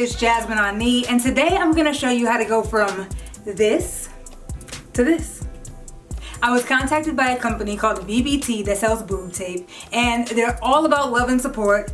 it's Jasmine Ahnie, and today I'm gonna show you how to go from this to this. I was contacted by a company called VBT that sells boob tape, and they're all about love and support,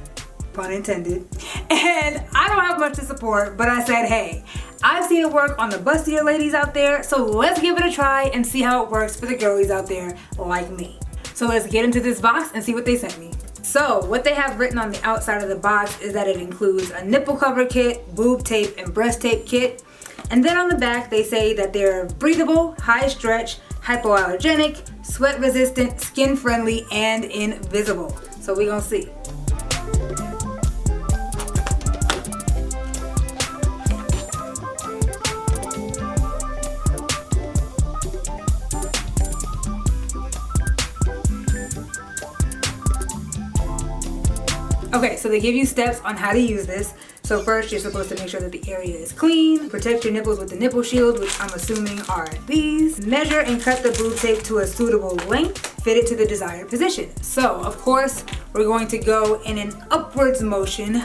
pun intended. And I don't have much to support, but I said, hey, I've seen it work on the bustier ladies out there, so let's give it a try and see how it works for the girlies out there like me. So let's get into this box and see what they sent me. So what they have written on the outside of the box is that it includes a nipple cover kit, boob tape, and breast tape kit. And then on the back they say that they're breathable, high stretch, hypoallergenic, sweat resistant, skin friendly, and invisible. So we're gonna see. Okay, so they give you steps on how to use this. So first, you're supposed to make sure that the area is clean. Protect your nipples with the nipple shield, which I'm assuming are these. Measure and cut the boob tape to a suitable length. Fit it to the desired position. So, of course, we're going to go in an upwards motion.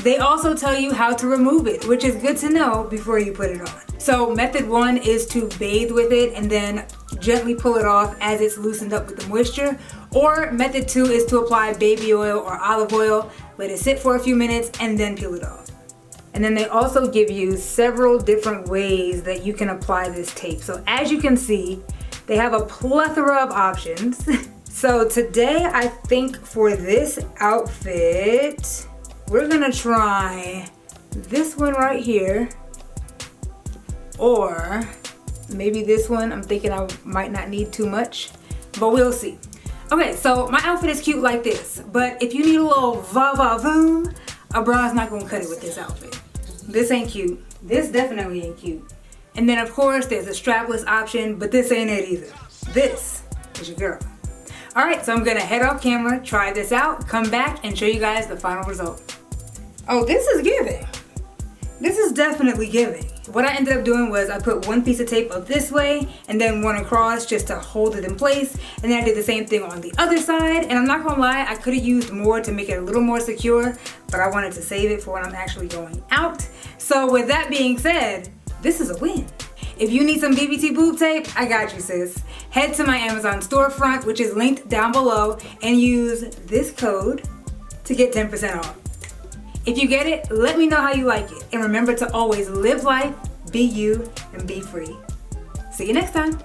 They also tell you how to remove it, which is good to know before you put it on. So method one is to bathe with it and then gently pull it off as it's loosened up with the moisture. Or method two is to apply baby oil or olive oil, let it sit for a few minutes, and then peel it off. And then they also give you several different ways that you can apply this tape. So as you can see, they have a plethora of options. So today, I think for this outfit, we're gonna try this one right here, or maybe this one. I'm thinking I might not need too much, but we'll see. Okay, so my outfit is cute like this, but if you need a little va-va-voom, a bra's not gonna cut it with this outfit. This ain't cute. This definitely ain't cute. And then of course, there's a strapless option, but this ain't it either. This is your girl. All right, so I'm gonna head off camera, try this out, come back and show you guys the final result. Oh, this is giving. This is definitely giving. What I ended up doing was I put one piece of tape up this way and then one across just to hold it in place. And then I did the same thing on the other side. And I'm not gonna lie, I could have used more to make it a little more secure, but I wanted to save it for when I'm actually going out. So with that being said, this is a win. If you need some VBT boob tape, I got you, sis. Head to my Amazon storefront, which is linked down below, and use this code to get 10% off. If you get it, let me know how you like it. And remember to always live life, be you, and be free. See you next time.